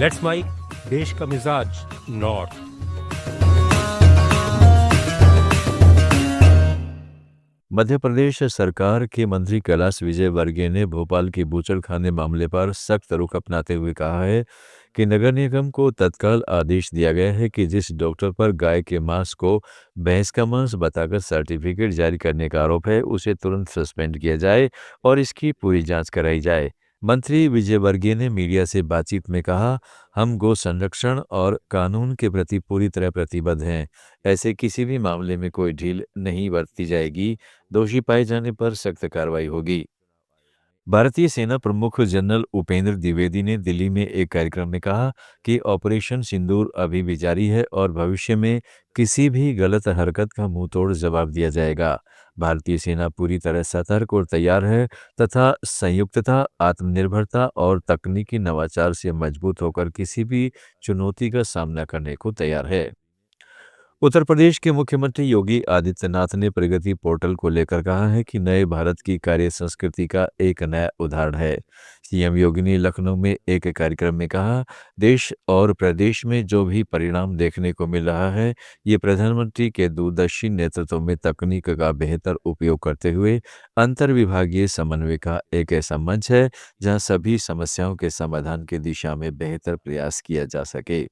Let's mic, देश का मिजाज नॉर्थ। मध्य प्रदेश सरकार के मंत्री कैलाश विजयवर्गीय ने भोपाल के बूचड़खाने मामले पर सख्त रुख अपनाते हुए कहा है कि नगर निगम को तत्काल आदेश दिया गया है कि जिस डॉक्टर पर गाय के मांस को भैंस का मांस बताकर सर्टिफिकेट जारी करने का आरोप है उसे तुरंत सस्पेंड किया जाए और इसकी पूरी जांच कराई जाए। मंत्री विजयवर्गीय ने मीडिया से बातचीत में कहा, हम गो संरक्षण और कानून के प्रति पूरी तरह प्रतिबद्ध हैं। ऐसे किसी भी मामले में कोई ढील नहीं बरती जाएगी। दोषी पाए जाने पर सख्त कार्रवाई होगी। भारतीय सेना प्रमुख जनरल उपेंद्र द्विवेदी ने दिल्ली में एक कार्यक्रम में कहा कि ऑपरेशन सिंदूर अभी भी जारी है और भविष्य में किसी भी गलत हरकत का मुंहतोड़ जवाब दिया जाएगा। भारतीय सेना पूरी तरह सतर्क और तैयार है तथा संयुक्तता, आत्मनिर्भरता और तकनीकी नवाचार से मजबूत होकर किसी भी चुनौती का सामना करने को तैयार है। उत्तर प्रदेश के मुख्यमंत्री योगी आदित्यनाथ ने प्रगति पोर्टल को लेकर कहा है कि नए भारत की कार्य संस्कृति का एक नया उदाहरण है। सीएम योगी ने लखनऊ में एक कार्यक्रम में कहा, देश और प्रदेश में जो भी परिणाम देखने को मिल रहा है ये प्रधानमंत्री के दूरदर्शी नेतृत्व में तकनीक का बेहतर उपयोग करते हुए अंतर्विभागीय समन्वय का एक ऐसा मंच है जहां सभी समस्याओं के समाधान की दिशा में बेहतर प्रयास किया जा सके।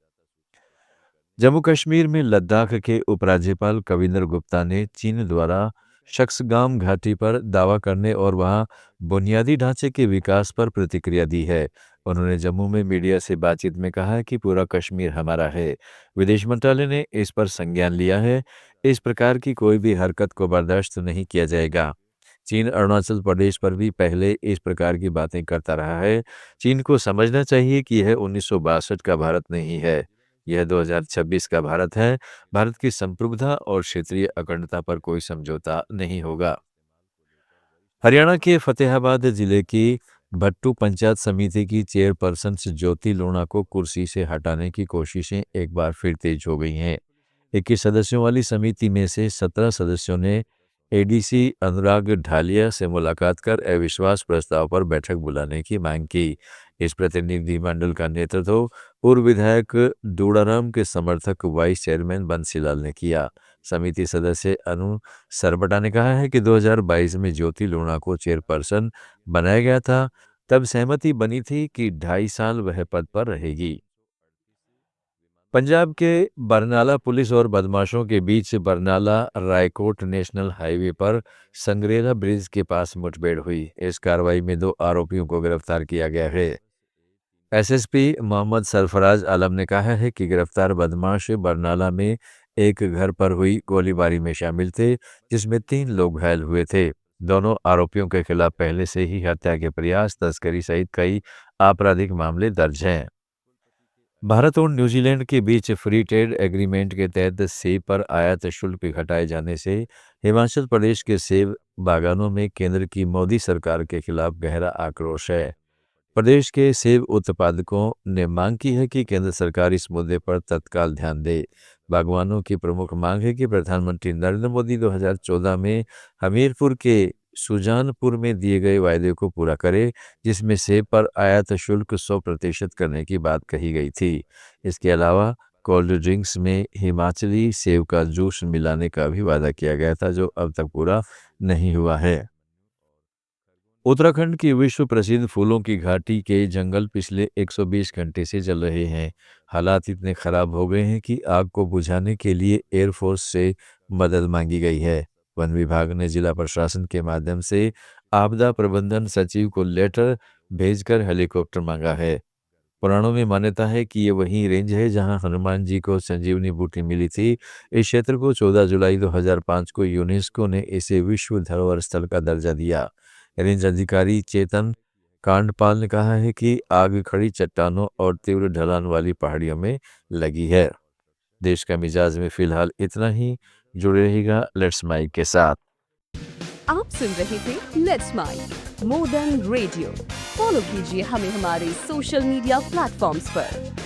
जम्मू कश्मीर में लद्दाख के उपराज्यपाल कविंदर गुप्ता ने चीन द्वारा शक्सगाम घाटी पर दावा करने और वहां बुनियादी ढांचे के विकास पर प्रतिक्रिया दी है। उन्होंने जम्मू में मीडिया से बातचीत में कहा कि पूरा कश्मीर हमारा है। विदेश मंत्रालय ने इस पर संज्ञान लिया है। इस प्रकार की कोई भी हरकत को बर्दाश्त नहीं किया जाएगा। चीन अरुणाचल प्रदेश पर भी पहले इस प्रकार की बातें करता रहा है। चीन को समझना चाहिए कि यह 1962 का भारत नहीं है, यह 2026 का भारत है। भारत की संप्रभुता और क्षेत्रीय अखंडता पर कोई समझौता नहीं होगा। हरियाणा के फतेहाबाद जिले की भट्टू पंचायत समिति की चेयरपर्सन ज्योति लोढ़ा को कुर्सी से हटाने की कोशिशें एक बार फिर तेज हो गई हैं। 21 सदस्यों वाली समिति में से 17 सदस्यों ने एडीसी अनुराग ढालिया से मुलाकात कर अविश्वास प्रस्ताव पर बैठक बुलाने की मांग की। इस प्रतिनिधिमंडल का नेतृत्व पूर्व विधायक दूड़ाराम के समर्थक वाइस चेयरमैन बंसीलाल ने किया। समिति सदस्य अनु सरबटा ने कहा है कि 2022 में ज्योति लोढ़ा को चेयरपर्सन बनाया गया था। तब सहमति बनी थी कि 2.5 साल वह पद पर रहेगी। पंजाब के बरनाला पुलिस और बदमाशों के बीच बरनाला रायकोट नेशनल हाईवे पर संगरेला ब्रिज के पास मुठभेड़ हुई। इस कार्रवाई में 2 आरोपियों को गिरफ्तार किया गया है। एसएसपी मोहम्मद सरफराज आलम ने कहा है कि गिरफ्तार बदमाश बरनाला में एक घर पर हुई गोलीबारी में शामिल थे, जिसमें 3 लोग घायल हुए थे। दोनों आरोपियों के खिलाफ पहले से ही हत्या के प्रयास, तस्करी सहित कई आपराधिक मामले दर्ज हैं। भारत और न्यूजीलैंड के बीच फ्री ट्रेड एग्रीमेंट के तहत सेब पर आयात शुल्क घटाए जाने से हिमाचल प्रदेश के सेब बागानों में केंद्र की मोदी सरकार के खिलाफ गहरा आक्रोश है। प्रदेश के सेब उत्पादकों ने मांग की है कि केंद्र सरकार इस मुद्दे पर तत्काल ध्यान दे। बागवानों की प्रमुख मांग है कि प्रधानमंत्री नरेंद्र मोदी 2014 में हमीरपुर के सुजानपुर में दिए गए वायदे को पूरा करे, जिसमें सेब पर आयात शुल्क 100% करने की बात कही गई थी। इसके अलावा कोल्ड ड्रिंक्स में हिमाचली सेब का जूस मिलाने का भी वादा किया गया था, जो अब तक पूरा नहीं हुआ है। उत्तराखंड की विश्व प्रसिद्ध फूलों की घाटी के जंगल पिछले 120 घंटे से जल रहे हैं। हालात इतने खराब हो गए हैं कि आग को बुझाने के लिए एयरफोर्स से मदद मांगी गई है। वन विभाग ने जिला प्रशासन के माध्यम से आपदा प्रबंधन सचिव को लेटर भेजकर हेलीकॉप्टर मांगा है। पुराणों में मान्यता है कि ये वही रेंज है जहां हनुमान जी को संजीवनी बूटी मिली थी। इस क्षेत्र को 14 जुलाई 2005 को यूनेस्को ने इसे विश्व धरोहर स्थल का दर्जा दिया। रेंज अधिकारी चेतन कांडपाल ने कहा है कि आग खड़ी चट्टानों और तीव्र ढलान वाली पहाड़ियों में लगी है। देश का मिजाज में फिलहाल इतना ही। जुड़े रहिएगा लेट्स माइक के साथ। आप सुन रहे थे let's mic more than radio. Follow कीजिए हमें हमारे सोशल मीडिया प्लेटफॉर्म्स पर।